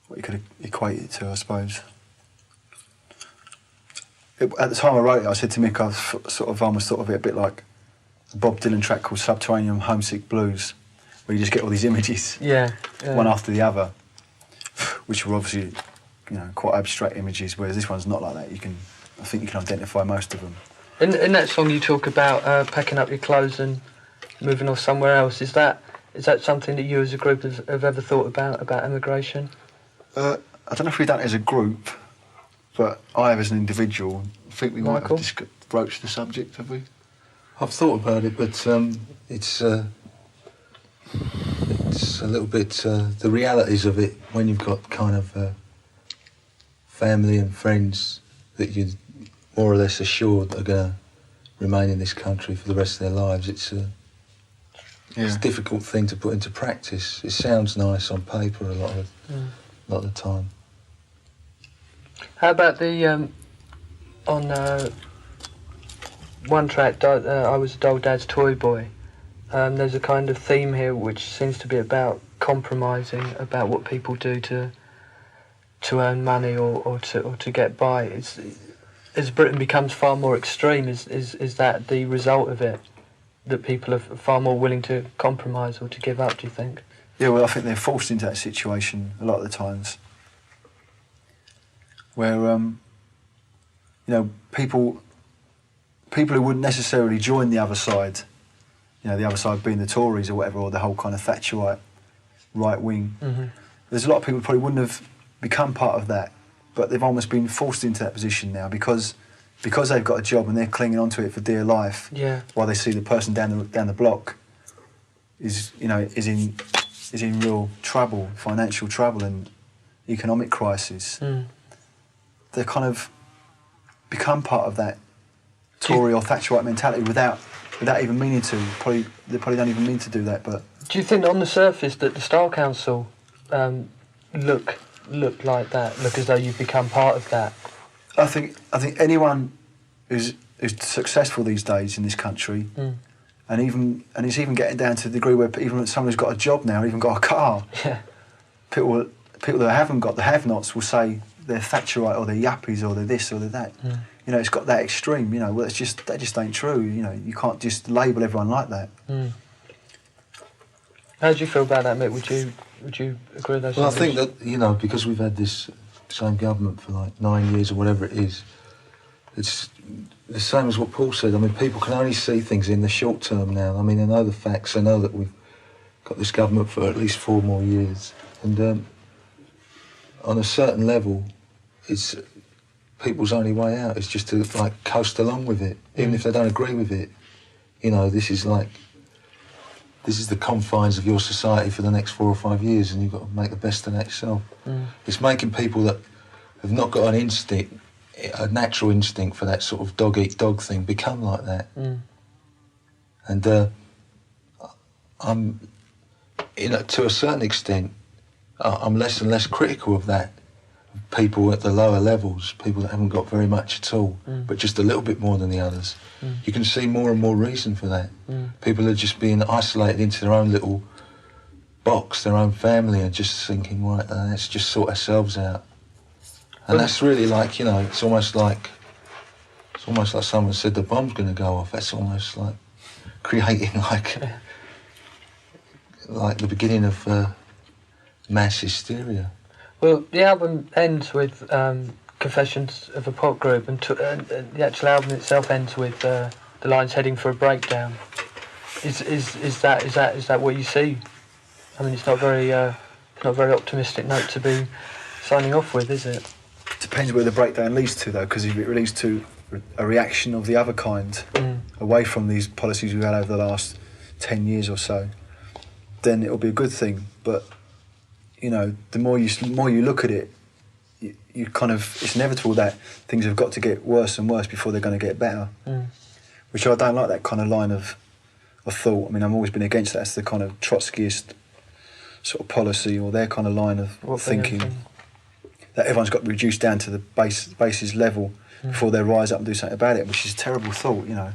what you could equate it to, I suppose. At the time I wrote it, I said to Mick, I almost thought of it a bit like a Bob Dylan track called Subterranean Homesick Blues, where you just get all these images, one after the other, which were obviously, quite abstract images, whereas this one's not like that. I think you can identify most of them. In that song you talk about packing up your clothes and moving off somewhere else. Is that something that you as a group have ever thought about emigration? I don't know if we've done it as a group, but I have as an individual. I think we might have just broached the subject, have we? I've thought about it, but it's a little bit the realities of it when you've got kind of family and friends that you're more or less assured are going to remain in this country for the rest of their lives. It's a difficult thing to put into practice. It sounds nice on paper a lot of the time. How about the on one track, I Was a Dull Dad's Toy Boy. There's a kind of theme here which seems to be about compromising, about what people do to earn money or to get by. As Britain becomes far more extreme, is that the result of it? That people are far more willing to compromise or to give up, do you think? Yeah, well, I think they're forced into that situation a lot of the times, where people who wouldn't necessarily join the other side, the other side being the Tories or whatever, or the whole kind of Thatcherite right wing. Mm-hmm. There's a lot of people who probably wouldn't have become part of that, but they've almost been forced into that position now because they've got a job and they're clinging onto it for dear life. Yeah. While they see the person down the block is in real trouble, financial trouble and economic crisis. Mm. They kind of become part of that Tory or Thatcherite mentality without even meaning to. They probably don't even mean to do that. But do you think on the surface that the Style Council look like that? Look as though you've become part of that? I think anyone who's successful these days in this country, and it's even getting down to the degree where even someone who's got a job now, even got a car, people that haven't got, the have-nots, will say they're Thatcherite or they're yuppies or they're this or they're that. Mm. It's got that extreme. Well, that just ain't true. You can't just label everyone like that. Mm. How do you feel about that, Mick? Would you agree with those? Well, I think that because we've had this same government for like 9 years or whatever it is, it's the same as what Paul said. I mean, people can only see things in the short term now. I mean, I know the facts. I know that we've got this government for at least 4 more years, and on a certain level, it's people's only way out is just to coast along with it, even if they don't agree with it. This is the confines of your society for the next 4 or 5 years, and you've got to make the best of that yourself. Mm. It's making people that have not got a natural instinct for that sort of dog-eat-dog thing, become like that. Mm. And I'm, to a certain extent, I'm less and less critical of that. People at the lower levels, people that haven't got very much at all, but just a little bit more than the others. Mm. You can see more and more reason for that. Mm. People are just being isolated into their own little box, their own family, and just thinking, right, let's just sort ourselves out. And that's really it's almost like someone said the bomb's going to go off. That's almost like creating like the beginning of mass hysteria. Well, the album ends with Confessions of a Pop Group, and the actual album itself ends with the lines "heading for a breakdown." Is that what you see? I mean, it's not a very optimistic note to be signing off with, is it? Depends where the breakdown leads to, though, because if it leads to a reaction of the other kind, away from these policies we've had over the last 10 years or so, then it'll be a good thing. But the more you look at it, you kind of, it's inevitable that things have got to get worse and worse before they're going to get better. Mm. Which I don't like, that kind of line of thought. I mean, I've always been against that. It's the kind of Trotskyist sort of policy, or their kind of line of thinking, that everyone's got to be reduced down to the basis level before they rise up and do something about it, which is a terrible thought, Mm.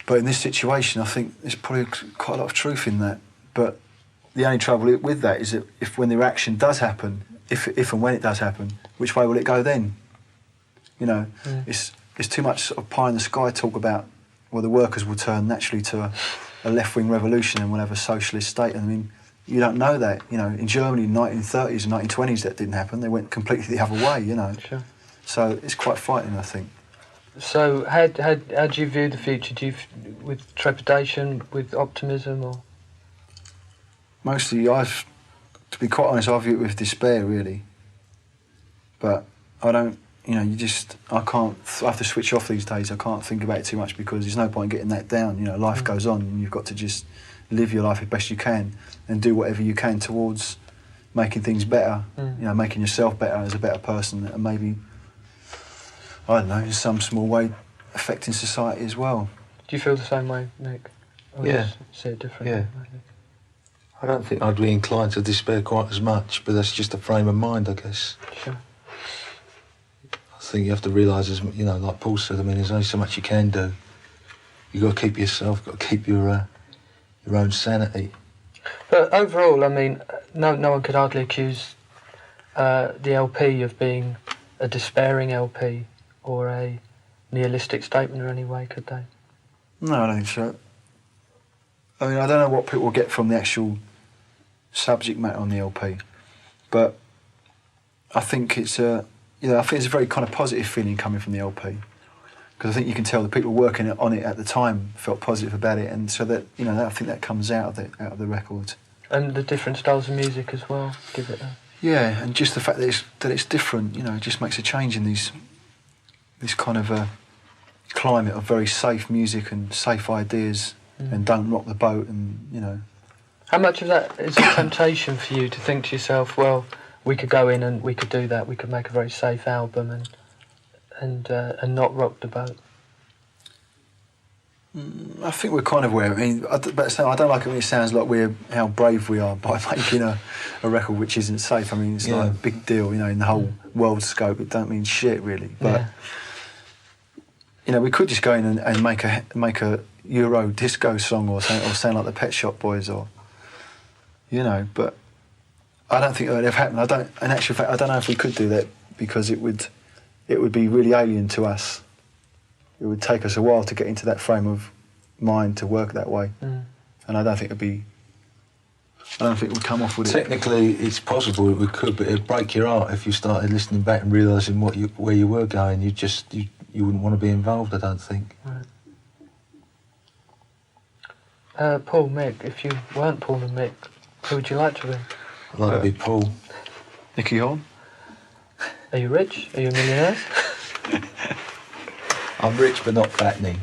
But in this situation, I think there's probably quite a lot of truth in that. But the only trouble with that is that if when the reaction does happen, if and when it does happen, which way will it go then? You know, it's too much sort of pie in the sky talk about, well, the workers will turn naturally to a left-wing revolution and we'll have a socialist state. I mean, you don't know that. You know, in Germany in the 1930s and 1920s that didn't happen. They went completely the other way, you know. Sure. So it's quite frightening, I think. So how do you view the future? Do you, with trepidation, with optimism, or? Mostly, to be quite honest, I view it with despair, really. But I don't, you know, I have to switch off these days. I can't think about it too much because there's no point in getting that down. You know, life goes on and you've got to just live your life as best you can and do whatever you can towards making things better, you know, making yourself better as a better person and maybe, I don't know, in some small way affecting society as well. Do you feel the same way, Nick? Or Yeah. just see it differently? Yeah. I don't think I'd be inclined to despair quite as much, but that's just a frame of mind, I guess. Sure. I think you have to realise, as you know, like Paul said, I mean, there's only so much you can do. You've got to keep yourself, got to keep your own sanity. But overall, I mean, no one could hardly accuse the LP of being a despairing LP or a nihilistic statement in any way, could they? No, I don't think so. I mean, I don't know what people get from the actual subject matter on the LP, but I think it's I think it's a very kind of positive feeling coming from the LP, because I think you can tell the people working on it at the time felt positive about it, and so that, you know, I think that comes out of the record. And the different styles of music as well give it a... Yeah, and just the fact that it's different, you know, it just makes a change in this kind of climate of very safe music and safe ideas. And don't rock the boat, and, you know. How much of that is a temptation for you to think to yourself, well, we could go in and we could do that, we could make a very safe album and not rock the boat? I think we're kind of aware. I mean, I don't like it when it sounds like how brave we are by making a record which isn't safe. I mean, it's like a big deal, you know, in the whole world scope. It don't mean shit, really. But, you know, we could just go in and make a Euro disco song or sound like the Pet Shop Boys, or, you know, but I don't think that would ever happen. In actual fact, I don't know if we could do that, because it would be really alien to us. It would take us a while to get into that frame of mind to work that way, and I don't think it would come off with it. Technically, it's possible we could, but it'd break your heart if you started listening back and realising where you were going. You wouldn't want to be involved, I don't think. Right. Paul, Mick, if you weren't Paul and Mick, who would you like to be? I'd like to be Paul. Nicky Horn? Are you rich? Are you a millionaire? I'm rich but not fattening.